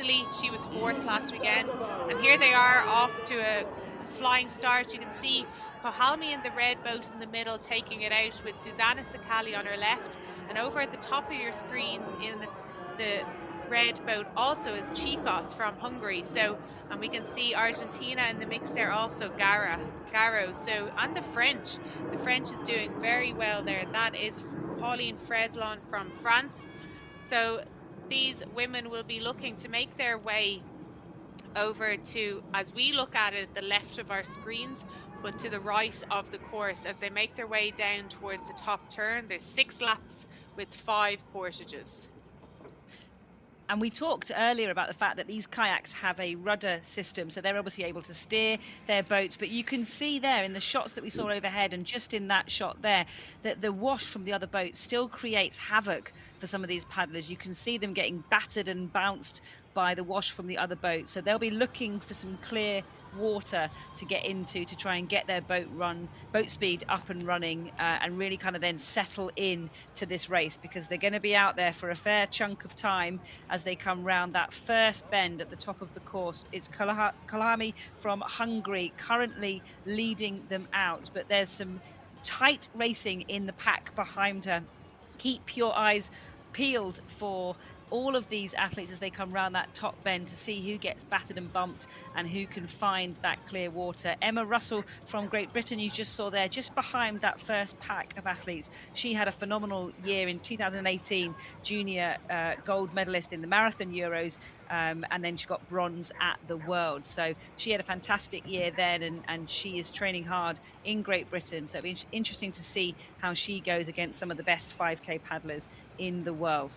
Italy. She was fourth last weekend. And here they are off to a flying start. You can see Kohalmi in the red boat in the middle taking it out with Susanna Sakali on her left. And over at the top of your screens in the red boat also is Chicos from Hungary. So, and we can see Argentina in the mix there also, Garo. So, and the French is doing very well there. That is Pauline Freslon from France. So these women will be looking to make their way over to, as we look at it, the left of our screens, but to the right of the course as they make their way down towards the top turn. There's 6 laps with 5 portages. And we talked earlier about the fact that these kayaks have a rudder system, so they're obviously able to steer their boats. But you can see there in the shots that we saw overhead, and just in that shot there, that the wash from the other boats still creates havoc for some of these paddlers. You can see them getting battered and bounced by the wash from the other boat. So they'll be looking for some clear water to get into to try and get their boat speed up and running, and really kind of then settle in to this race, because they're going to be out there for a fair chunk of time as they come round that first bend at the top of the course. It's Kohalmi from Hungary currently leading them out, but there's some tight racing in the pack behind her. Keep your eyes peeled for all of these athletes as they come round that top bend to see who gets battered and bumped and who can find that clear water. Emma Russell from Great Britain, you just saw there, just behind that first pack of athletes. She had a phenomenal year in 2018, junior gold medalist in the Marathon Euros, and then she got bronze at the World. So she had a fantastic year then, and she is training hard in Great Britain. So it'll be interesting to see how she goes against some of the best 5K paddlers in the world.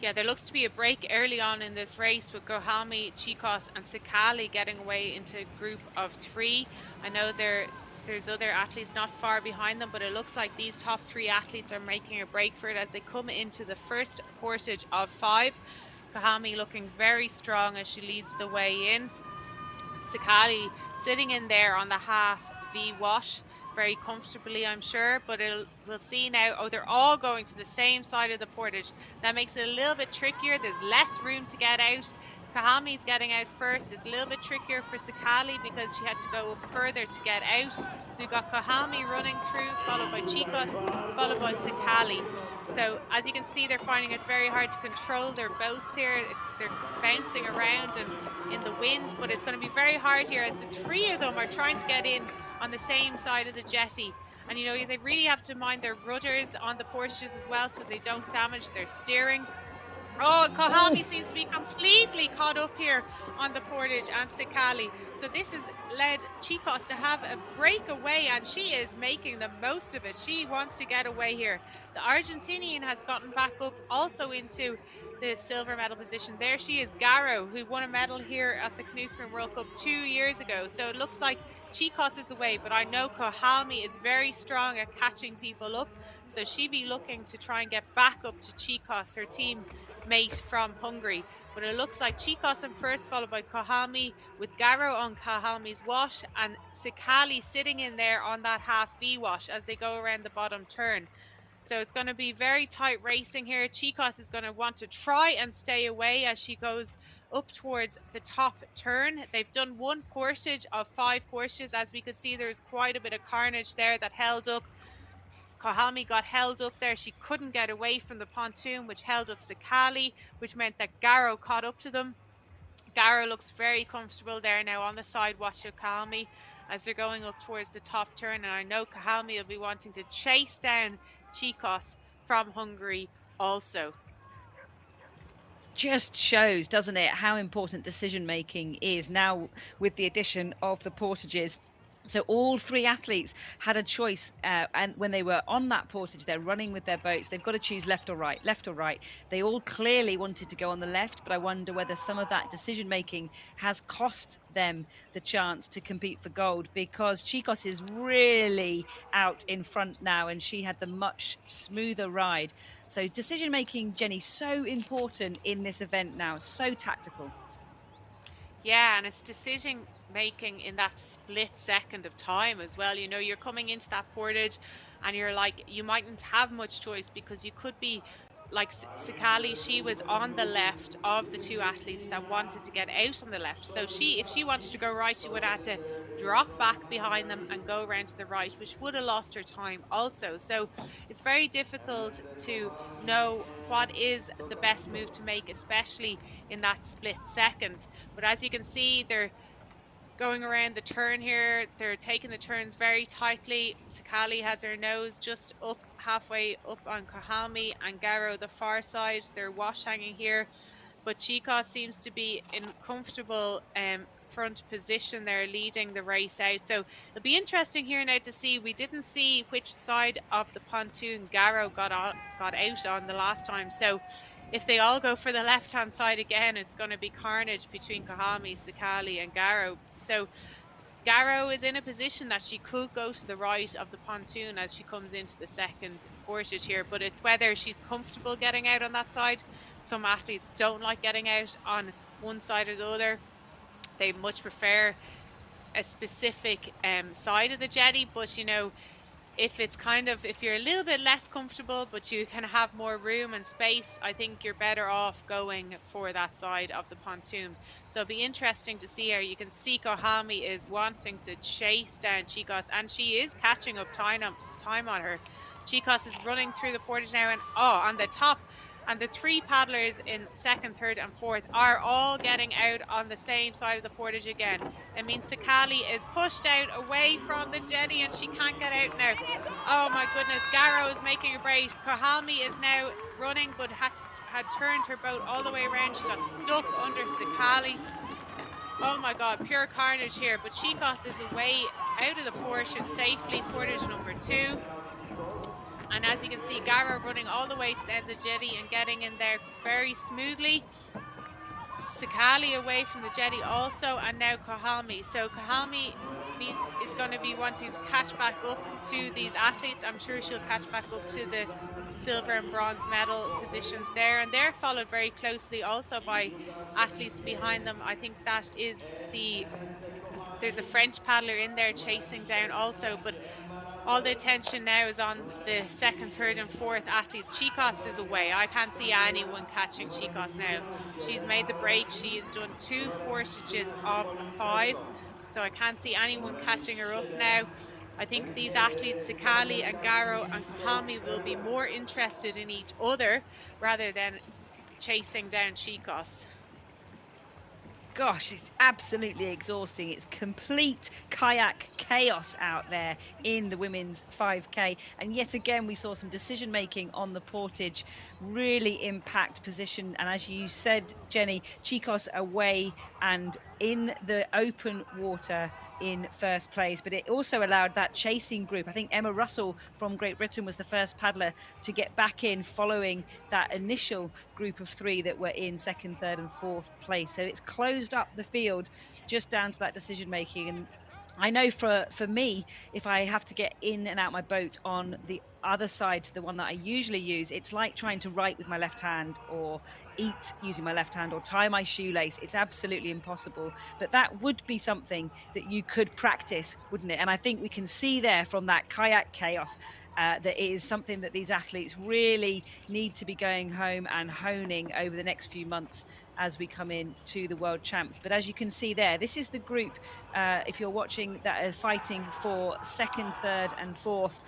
Yeah, there looks to be a break early on in this race with Kohalmi, Chicos and Sakali getting away into a group of 3. I know there's other athletes not far behind them, but it looks like these top 3 athletes are making a break for it as they come into the first portage of 5. Kohalmi looking very strong as she leads the way in. Sakali sitting in there on the half V wash very comfortably, I'm sure, but we'll see now. Oh, they're all going to the same side of the portage. That makes it a little bit trickier. There's less room to get out. Kohalmi's getting out first. It's a little bit trickier for Sakali because she had to go up further to get out. So we've got Kohalmi running through, followed by Chicos, followed by Sakali. So as you can see, they're finding it very hard to control their boats here. They're bouncing around and in the wind, but it's going to be very hard here as the 3 of them are trying to get in on the same side of the jetty. And you know, they really have to mind their rudders on the portages as well so they don't damage their steering. Oh, Kohalmi seems to be completely caught up here on the portage and Sakali. So this has led Chicos to have a breakaway, and she is making the most of it. She wants to get away here. The Argentinian has gotten back up also into the silver medal position. There she is, Garo, who won a medal here at the Canoe Sprint World Cup 2 years ago. So it looks like Chicos is away, but I know Kohalmi is very strong at catching people up. So she'd be looking to try and get back up to Chicos, her team mate from Hungary. But it looks like Chicos in first, followed by Kohalmi, with Garo on Kohalmi's wash and Sakali sitting in there on that half V wash as they go around the bottom turn. So it's going to be very tight racing here. Chicos is going to want to try and stay away as she goes up towards the top turn. They've done 1 portage of 5 portages. As we could see, there's quite a bit of carnage there that held up. Kohalmi got held up there. She couldn't get away from the pontoon, which held up Sakali, which meant that Garo caught up to them. Garo looks very comfortable there now on the side watch of Kohalmi as they're going up towards the top turn. And I know Kohalmi will be wanting to chase down Chicos from Hungary also. Just shows, doesn't it, how important decision making is now with the addition of the portages. So all 3 athletes had a choice, and when they were on that portage, they're running with their boats. They've got to choose left or right, left or right. They all clearly wanted to go on the left, but I wonder whether some of that decision making has cost them the chance to compete for gold, because Chicos is really out in front now, and she had the much smoother ride. So decision making, Jenny, so important in this event now, so tactical. Yeah, and it's decision making in that split second of time as well. You know, you're coming into that portage and you're like, you mightn't have much choice because you could be like Sakali, she was on the left of the two athletes that wanted to get out on the left. So if she wanted to go right, she would have had to drop back behind them and go around to the right, which would have lost her time also. So it's very difficult to know what is the best move to make, especially in that split second. But as you can see, they're going around the turn here. They're taking the turns very tightly. Sakali has her nose just up, halfway up on Kohalmi, and Garo the far side. They're wash hanging here, but Chika seems to be in comfortable front position there, leading the race out. So it'll be interesting here now to see. We didn't see which side of the pontoon Garo got out on the last time. So if they all go for the left-hand side again, it's going to be carnage between Kahami, Sakali, and Garo. So Garo is in a position that she could go to the right of the pontoon as she comes into the second portage here, but it's whether she's comfortable getting out on that side. Some athletes don't like getting out on one side or the other. They much prefer a specific side of the jetty, but you know, if you're a little bit less comfortable but you can have more room and space, I think you're better off going for that side of the pontoon. So it'll be interesting to see her. You can see Kohami is wanting to chase down Chikos, and she is catching up time on her. Chikos is running through the portage now, and on the top, and the three paddlers in second, third, and fourth are all getting out on the same side of the portage again. It means Sakali is pushed out away from the jetty and she can't get out now. Oh my goodness, Garo is making a break. Kohalmi is now running but had turned her boat all the way around. She got stuck under Sakali. Oh my god, pure carnage here. But Chikos is away out of the portage safely, portage number 2. And as you can see, Garo running all the way to the end of the jetty and getting in there very smoothly. Sakali away from the jetty also, and now Kohalmi. So Kohalmi is going to be wanting to catch back up to these athletes. I'm sure she'll catch back up to the silver and bronze medal positions there. And they're followed very closely also by athletes behind them. I think that is there's a French paddler in there chasing down also, but all the attention now is on the second, third, and fourth athletes. Chikos is away. I can't see anyone catching Chikos now. She's made the break. She has done 2 portages of 5, so I can't see anyone catching her up now. I think these athletes, Sakali and Garo and Kohami, will be more interested in each other rather than chasing down Chikos. Gosh, it's absolutely exhausting. It's complete kayak chaos out there in the women's 5K. And yet again, we saw some decision making on the portage really impact position. And as you said, Jenny, Chikos away and in the open water in first place, but it also allowed that chasing group. I think Emma Russell from Great Britain was the first paddler to get back in following that initial group of 3 that were in second, third, and fourth place. So it's closed up the field just down to that decision making. And I know for me, if I have to get in and out my boat on the other side to the one that I usually use, it's like trying to write with my left hand or eat using my left hand or tie my shoelace. It's absolutely impossible. But that would be something that you could practice, wouldn't it? And I think we can see there from that kayak chaos that it is something that these athletes really need to be going home and honing over the next few months as we come in to the World Champs. But as you can see there, this is the group, if you're watching, that are fighting for second, third, and fourth.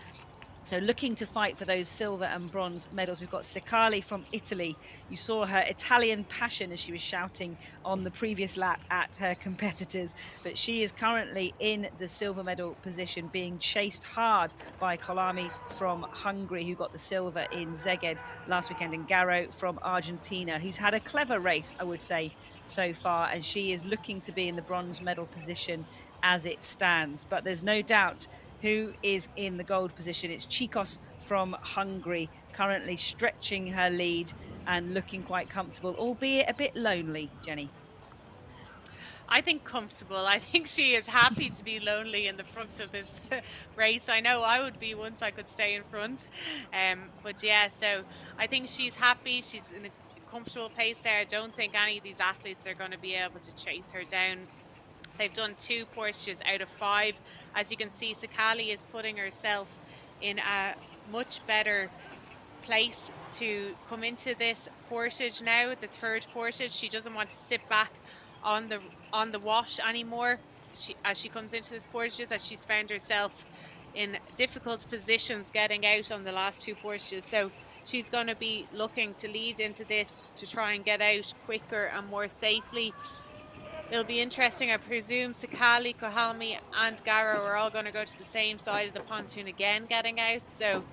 So looking to fight for those silver and bronze medals. We've got Sakali from Italy. You saw her Italian passion as she was shouting on the previous lap at her competitors. But she is currently in the silver medal position, being chased hard by Kolami from Hungary, who got the silver in Szeged last weekend, and Garo from Argentina, who's had a clever race, I would say, so far. And she is looking to be in the bronze medal position as it stands. But there's no doubt who is in the gold position. It's Chikos from Hungary, currently stretching her lead and looking quite comfortable, albeit a bit lonely, Jenny. I think comfortable. I think she is happy to be lonely in the front of this race. I know I would be once I could stay in front. But yeah, so I think she's happy. She's in a comfortable pace there. I don't think any of these athletes are going to be able to chase her down. They've done 2 portages out of 5. As you can see, Sakali is putting herself in a much better place to come into this portage now, the third portage. She doesn't want to sit back on the wash anymore. As she comes into this portage, as she's found herself in difficult positions getting out on the last two portages. So she's going to be looking to lead into this to try and get out quicker and more safely. It'll be interesting. I presume Sakali, Kohalmi, and Garo are all going to go to the same side of the pontoon again, getting out. So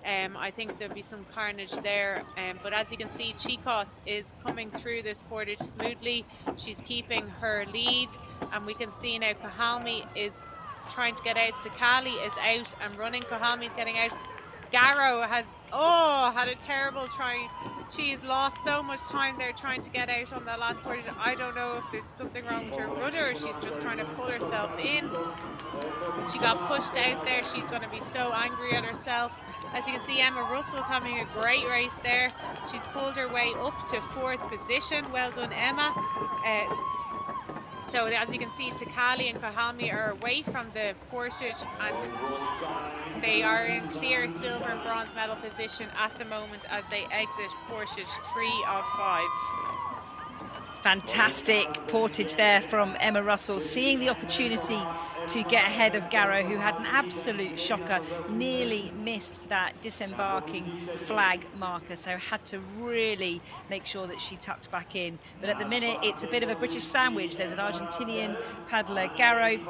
I think there'll be some carnage there. But as you can see, Chikos is coming through this portage smoothly. She's keeping her lead. And we can see now Kohalmi is trying to get out. Sakali is out and running. Kohalmi is getting out. Garo has had a terrible try. She's lost so much time there trying to get out on the last portage. I don't know if there's something wrong with her rudder or she's just trying to pull herself in. She got pushed out there. She's going to be so angry at herself. As you can see, Emma Russell's having a great race there. She's pulled her way up to 4th position. Well done, Emma. So as you can see, Sakali and Kohalmi are away from the portage and they are in clear silver and bronze medal position at the moment as they exit portage 3 of 5. Fantastic portage there from Emma Russell, seeing the opportunity to get ahead of Garo, who had an absolute shocker, nearly missed that disembarking flag marker, so had to really make sure that she tucked back in. But at the minute, it's a bit of a British sandwich. There's an Argentinian paddler, Garo,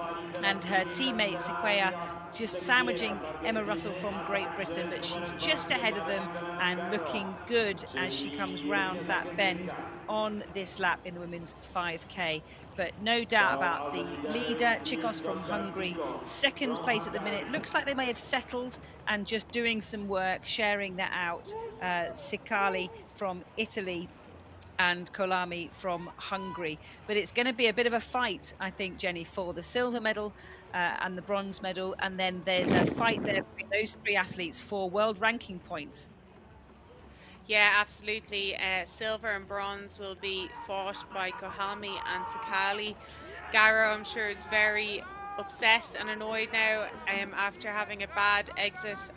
and her teammate, Sequoia, just sandwiching Emma Russell from Great Britain, but she's just ahead of them and looking good as she comes round that bend on this lap in the women's 5K. But no doubt about the leader, Chikos from Hungary, 2nd place at the minute. Looks like they may have settled and just doing some work, sharing that out. Sikali from Italy and Kolami from Hungary. But it's going to be a bit of a fight, I think, Jenny, for the silver medal and the bronze medal. And then there's a fight there between those 3 athletes for world ranking points. Yeah, absolutely. Silver and bronze will be fought by Kohalmi and Sakali. Garo, I'm sure, is very upset and annoyed now after having a bad exit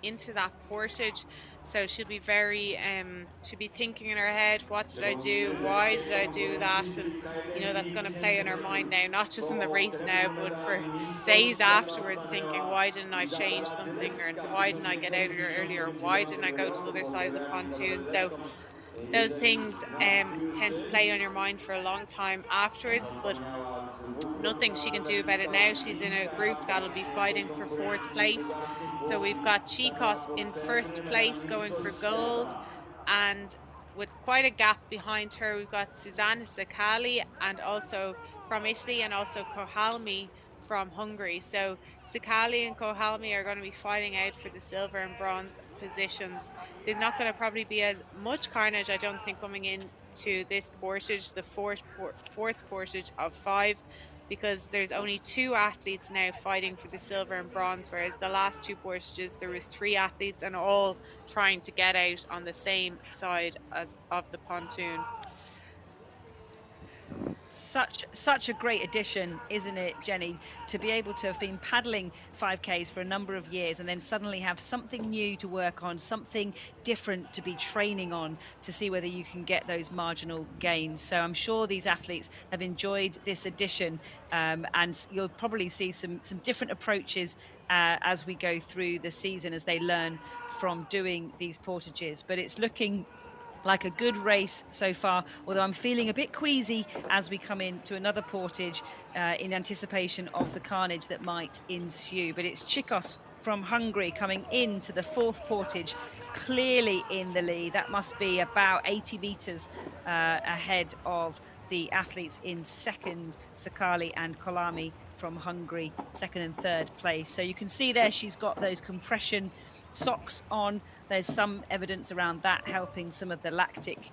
into that portage. So she'll be she'll be thinking in her head, what did I do? Why did I do that? And, you know, that's going to play in her mind now, not just in the race now, but for days afterwards, thinking, why didn't I change something? Or why didn't I get out of here earlier? Why didn't I go to the other side of the pontoon? So those things tend to play on your mind for a long time afterwards, but nothing she can do about it now. She's in a group that'll be fighting for 4th place. So we've got Chikos in 1st place going for gold, and with quite a gap behind her, we've got Susanna Sakali and also from Italy, and also Kohalmi from Hungary. So Sakali and Kohalmi are going to be fighting out for the silver and bronze positions. There's not going to probably be as much carnage, I don't think, coming in to this portage, the fourth portage of 5, because there's only 2 athletes now fighting for the silver and bronze, whereas the last 2 portages there was 3 athletes and all trying to get out on the same side of the pontoon. Such a great addition, isn't it, Jenny, to be able to have been paddling 5Ks for a number of years and then suddenly have something new to work on, something different to be training on, to see whether you can get those marginal gains. So I'm sure these athletes have enjoyed this addition, and you'll probably see some different approaches as we go through the season, as they learn from doing these portages. But it's looking like a good race so far, although I'm feeling a bit queasy as we come into another portage in anticipation of the carnage that might ensue. But it's Chikos from Hungary coming into the 4th portage, clearly in the lead. That must be about 80 meters ahead of the athletes in 2nd, Sakali and Kolami from Hungary, 2nd and 3rd place. So you can see there she's got those compression socks on. There's some evidence around that helping some of the lactic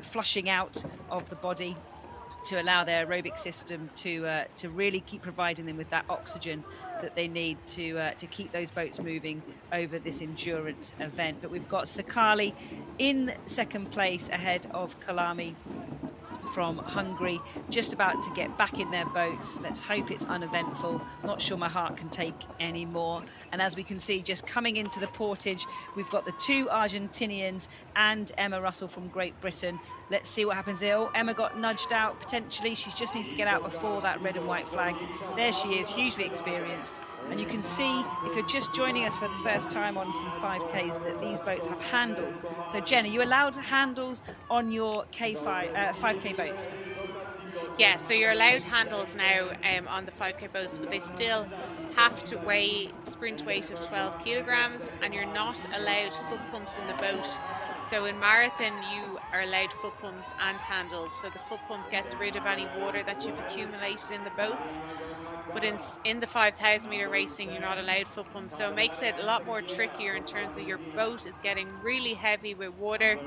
flushing out of the body to allow their aerobic system to really keep providing them with that oxygen that they need to keep those boats moving over this endurance event. But we've got Sakali in 2nd place ahead of Kalami from Hungary, just about to get back in their boats. Let's hope it's uneventful. Not sure my heart can take any more. And as we can see, just coming into the portage, we've got the two Argentinians and Emma Russell from Great Britain. Let's see what happens here. Oh, Emma got nudged out potentially. She just needs to get out before that red and white flag. There she is, hugely experienced. And you can see, if you're just joining us for the first time on some 5Ks, that these boats have handles. So Jen, are you allowed handles on your 5K boats? Yeah, so you're allowed handles now on the 5K boats, but they still have to weigh sprint weight of 12 kilograms, and you're not allowed foot pumps in the boat. So in marathon, you are allowed foot pumps and handles. So the foot pump gets rid of any water that you've accumulated in the boats. But in the 5,000 meter racing, you're not allowed foot pumps. So it makes it a lot more trickier in terms of your boat is getting really heavy with water.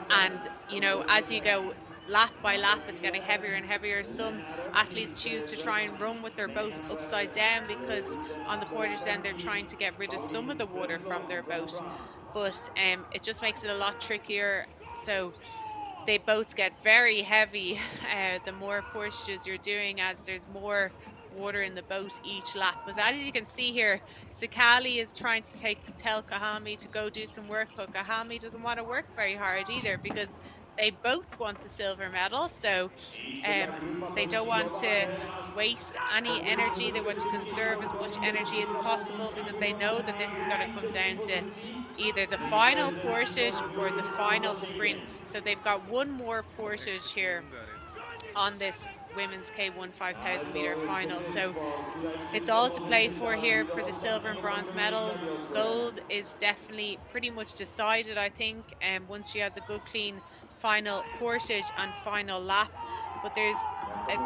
And, you know, as you go lap by lap, it's getting heavier and heavier. Some athletes choose to try and run with their boat upside down, because on the portage then they're trying to get rid of some of the water from their boat. But it just makes it a lot trickier. So they both get very heavy the more portages you're doing, as there's more water in the boat each lap. But as you can see here, Sakali is trying to tell Kahami to go do some work, but Kahami doesn't want to work very hard either, because they both want the silver medal. So they don't want to waste any energy. They want to conserve as much energy as possible, because they know that this is going to come down to either the final portage or the final sprint. So they've got one more portage here on this women's K1 5,000 meter final. So it's all to play for here for the silver and bronze medal. Gold is definitely pretty much decided, I think, once she has a good clean final portage and final lap. But there's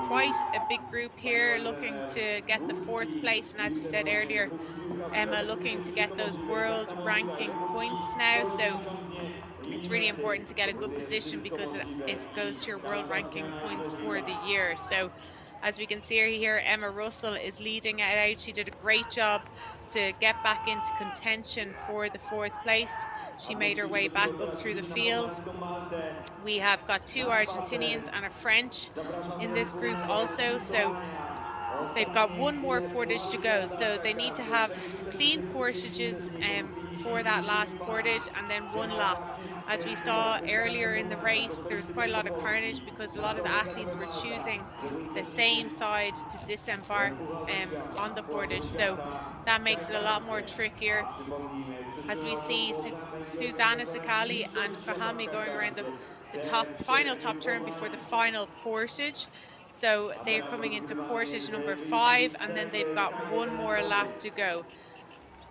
quite a big group here looking to get the 4th place, and as you said earlier, Emma looking to get those world ranking points now. So it's really important to get a good position, because it goes to your world ranking points for the year. So as we can see here, Emma Russell is leading it out. She did a great job to get back into contention for the 4th place. She made her way back up through the field. We have got 2 Argentinians and a French in this group also. So they've got one more portage to go. So they need to have clean portages for that last portage, and then one lap. As we saw earlier in the race, there was quite a lot of carnage, because a lot of the athletes were choosing the same side to disembark on the portage. So that makes it a lot more trickier. As we see Susanna Sakali and Kahami going around the final top turn before the final portage. So they're coming into portage number 5, and then they've got one more lap to go.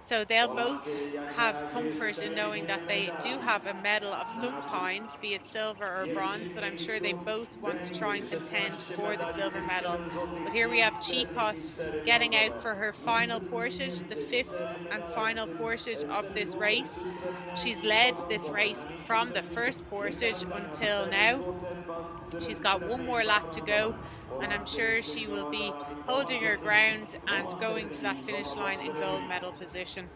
So they'll both have comfort in knowing that they do have a medal of some kind, be it silver or bronze, but I'm sure they both want to try and contend for the silver medal. But here we have Chicos getting out for her final portage, the 5th and final portage of this race. She's led this race from the first portage until now. She's got one more lap to go, and I'm sure she will be holding her ground and going to that finish line in gold medal position.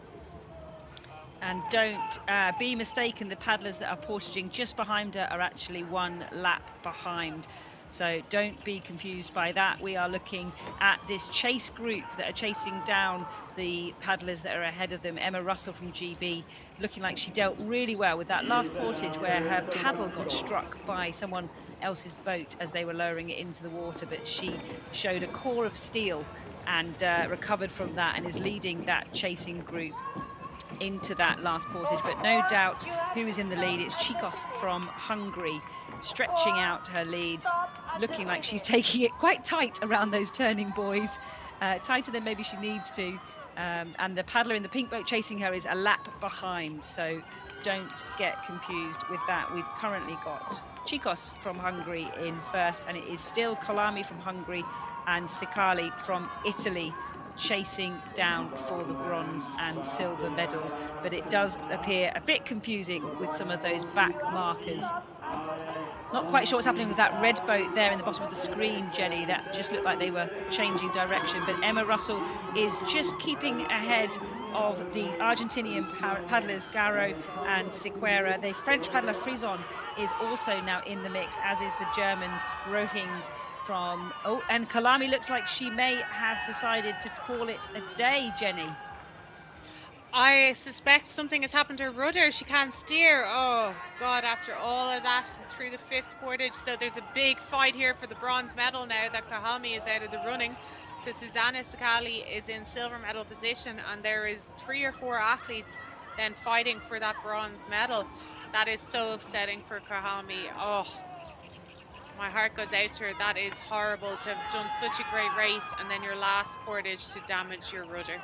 And don't be mistaken, the paddlers that are portaging just behind her are actually one lap behind. So don't be confused by that. We are looking at this chase group that are chasing down the paddlers that are ahead of them. Emma Russell from GB looking like she dealt really well with that last portage, where her paddle got struck by someone else's boat as they were lowering it into the water, but she showed a core of steel and recovered from that, and is leading that chasing group into that last portage. But no doubt who is in the lead. It's Chicos from Hungary, stretching out her lead, looking like she's taking it quite tight around those turning buoys, tighter than maybe she needs to. And the paddler in the pink boat chasing her is a lap behind, so don't get confused with that. We've currently got Chicos from Hungary in first, and it is still Kalami from Hungary and Sikali from Italy chasing down for the bronze and silver medals. But it does appear a bit confusing with some of those back markers. Not quite sure what's happening with that red boat there in the bottom of the screen, Jenny. That just looked like they were changing direction. But Emma Russell is just keeping ahead of the Argentinian paddlers, Garo and Sequeira. The French paddler Frison is also now in the mix, as is the Germans, Rohings from... Oh, and Kalami looks like she may have decided to call it a day, Jenny. I suspect something has happened to her rudder. She can't steer. Oh, God, after all of that through the 5th portage. So there's a big fight here for the bronze medal now that Kahami is out of the running. So Susanna Sakali is in silver medal position, and there is 3 or 4 athletes then fighting for that bronze medal. That is so upsetting for Kahami. Oh, my heart goes out to her. That is horrible to have done such a great race and then your last portage to damage your rudder.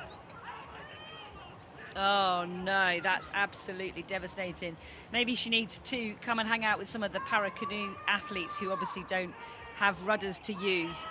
Oh no, that's absolutely devastating. Maybe she needs to come and hang out with some of the para-canoe athletes who obviously don't have rudders to use.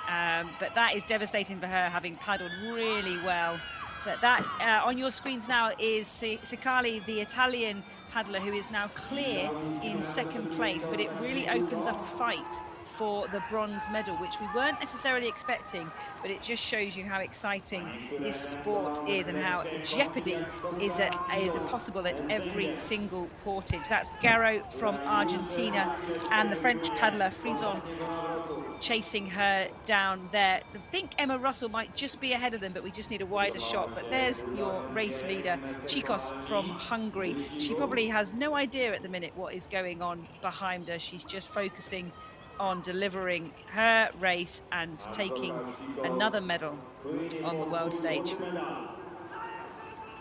But that is devastating for her, having paddled really well. But that on your screens now is Sicali, the Italian paddler, who is now clear in 2nd place. But it really opens up a fight for the bronze medal, which we weren't necessarily expecting, but it just shows you how exciting this sport is and how jeopardy is possible at every single portage. That's Garo from Argentina and the French paddler Frison chasing her down there. I think Emma Russell might just be ahead of them, but we just need a wider shot. But there's your race leader, Chikos from Hungary. She probably has no idea at the minute what is going on behind her. She's just focusing on delivering her race and taking another medal on the world stage.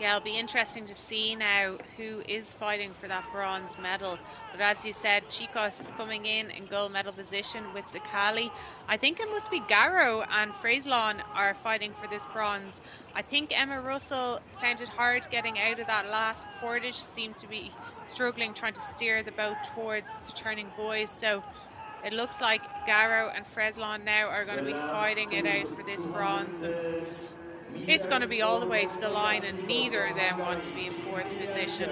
Yeah, it'll be interesting to see now who is fighting for that bronze medal. But as you said, Chikos is coming in gold medal position with Sakali. I think it must be Garo and Fraislon are fighting for this bronze. I think Emma Russell found it hard getting out of that last portage, seemed to be struggling trying to steer the boat towards the turning buoys. So it looks like Garo and Freslon now are going to be fighting it out for this bronze. And it's going to be all the way to the line, and neither of them want to be in 4th position.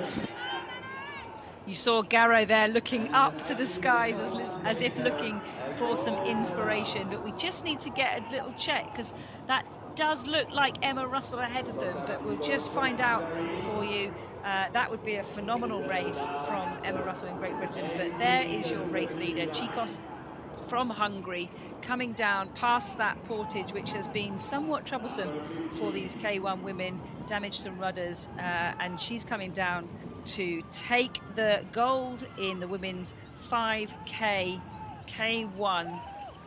You saw Garo there looking up to the skies as if looking for some inspiration, but we just need to get a little check, because that does look like Emma Russell ahead of them, but we'll just find out for you. That would be a phenomenal race from Emma Russell in Great Britain, but there is your race leader, Chikos from Hungary, coming down past that portage, which has been somewhat troublesome for these K1 women, damaged some rudders, and she's coming down to take the gold in the women's 5K K1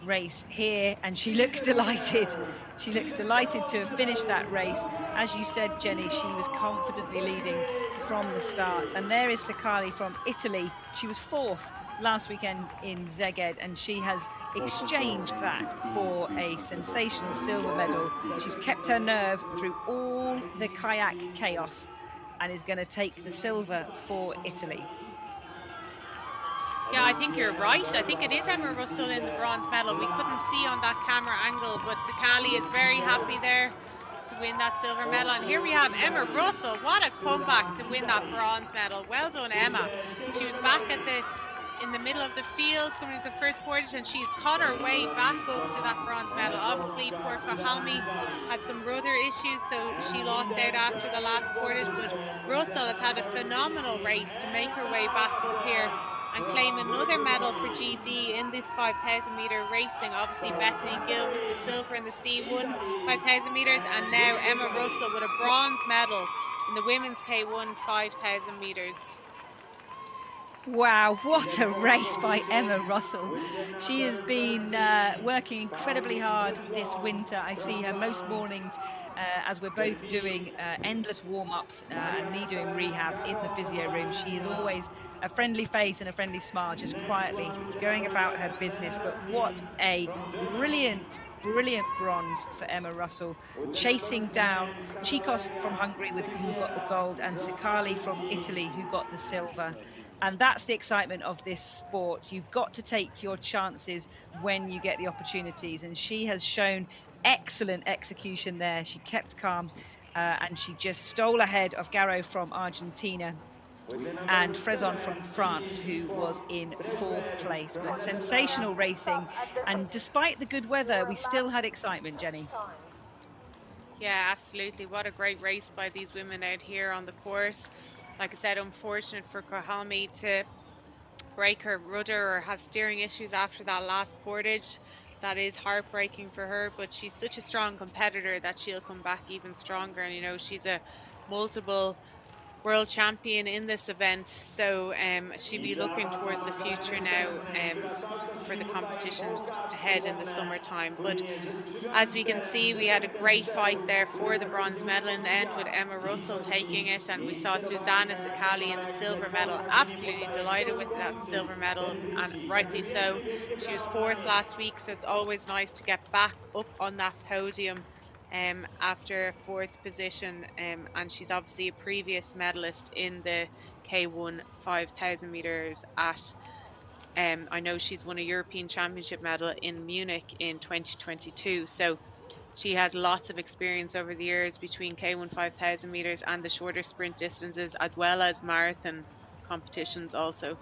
race here, and she looks delighted. She looks delighted to have finished that race. As you said, Jenny, she was confidently leading from the start. And there is Sakali from Italy. She was 4th last weekend in Szeged, and she has exchanged that for a sensational silver medal. She's kept her nerve through all the kayak chaos and is going to take the silver for Italy. Yeah, I think you're right. I think it is Emma Russell in the bronze medal. We couldn't see on that camera angle, but Sakali is very happy there to win that silver medal. And here we have Emma Russell. What a comeback to win that bronze medal. Well done, Emma. She was back in the middle of the field coming to the first portage, and she's caught her way back up to that bronze medal. Obviously, poor Kohalmi had some rudder issues, so she lost out after the last portage, but Russell has had a phenomenal race to make her way back up here and claim another medal for GB in this 5,000 metre racing. Obviously, Bethany Gill with the silver in the C1 5,000 metres, and now Emma Russell with a bronze medal in the women's K1 5,000 metres. Wow, what a race by Emma Russell. She has been working incredibly hard this winter. I see her most mornings as we're both doing endless warm-ups and me doing rehab in the physio room. She is always a friendly face and a friendly smile, just quietly going about her business. But what a brilliant bronze for Emma Russell, chasing down Chikos from Hungary who got the gold, and Sakali from Italy who got the silver. And that's the excitement of this sport. You've got to take your chances when you get the opportunities. And she has shown excellent execution there. She kept calm and she just stole ahead of Garo from Argentina. and Frezon from France, who was in 4th place. But sensational racing. And despite the good weather, we still had excitement, Jenny. Yeah, absolutely. What a great race by these women out here on the course. Like I said, unfortunate for Kohalmi to break her rudder or have steering issues after that last portage. That is heartbreaking for her, but she's such a strong competitor that she'll come back even stronger. And, she's a multiple world champion in this event. So she'll be looking towards the future now for the competitions ahead in the summertime. But as we can see, we had a great fight there for the bronze medal in the end, with Emma Russell taking it. And we saw Susanna Sakali in the silver medal. Absolutely delighted with that silver medal, and rightly so. She was 4th last week, so it's always nice to get back up on that podium after a 4th position. And she's obviously a previous medalist in the K1 5,000 meters at I know she's won a European Championship medal in Munich in 2022. So she has lots of experience over the years between K1 5,000 meters and the shorter sprint distances, as well as marathon competitions also.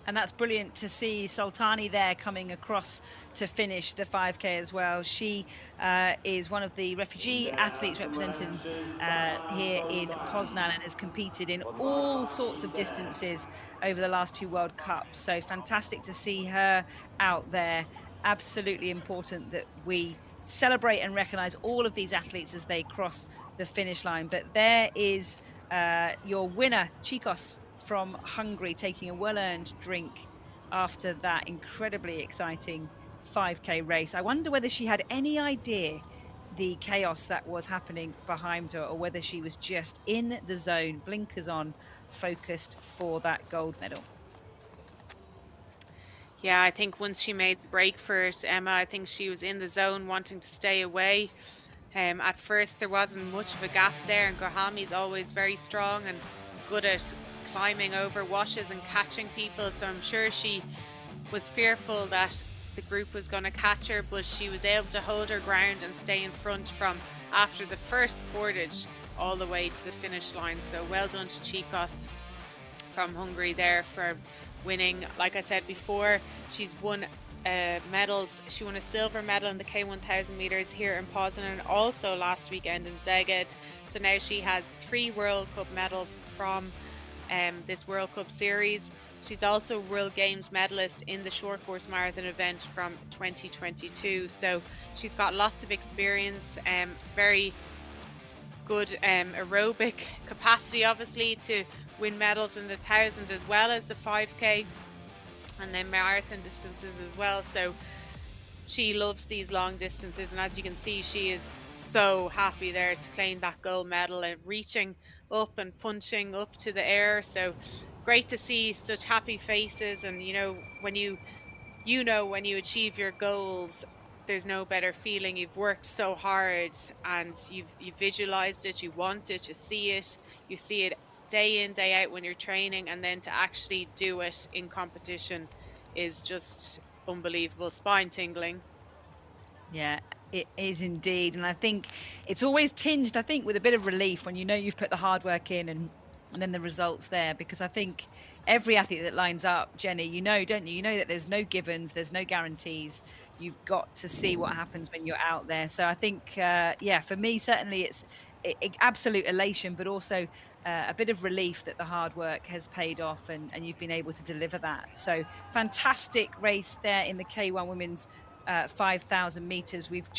And that's brilliant to see Soltani there coming across to finish the 5K as well. She is one of the refugee athletes representing here in Poznan and has competed in all sorts of distances over the last 2 World Cups. So fantastic to see her out there. Absolutely important that we celebrate and recognize all of these athletes as they cross the finish line. But there is your winner, Chikos from Hungary, taking a well-earned drink after that incredibly exciting 5K race. I wonder whether she had any idea the chaos that was happening behind her, or whether she was just in the zone, blinkers on, focused for that gold medal. Yeah, I think once she made the break for it, Emma, I think she was in the zone wanting to stay away. At first, there wasn't much of a gap there, and Gorhami's always very strong and good at climbing over washes and catching people. So I'm sure she was fearful that the group was going to catch her, but she was able to hold her ground and stay in front from after the first portage all the way to the finish line. So well done to Chikos from Hungary there for winning. Like I said before, she's won medals. She won a silver medal in the K1000 meters here in Poznan, and also last weekend in Szeged. So now she has 3 World Cup medals from this World Cup series. She's also World Games medalist in the short course marathon event from 2022. So she's got lots of experience, very good aerobic capacity, obviously, to win medals in the 1,000 as well as the 5K. And then marathon distances as well. So she loves these long distances, and as you can see, she is so happy there to claim that gold medal and reaching up and punching up to the air. So great to see such happy faces. And when you achieve your goals, there's no better feeling. You've worked so hard and you've visualized it, you want it, you see it day in, day out when you're training, and then to actually do it in competition is just unbelievable, spine tingling. Yeah, it is indeed. And I think it's always tinged, with a bit of relief when you've put the hard work in and then the results there, because I think every athlete that lines up, Jenny, don't you? You know that there's no givens, there's no guarantees. You've got to see what happens when you're out there. So I think, for me, certainly it's absolute elation, but also a bit of relief that the hard work has paid off and you've been able to deliver that. So fantastic race there in the K1 women's 5,000 meters. We've just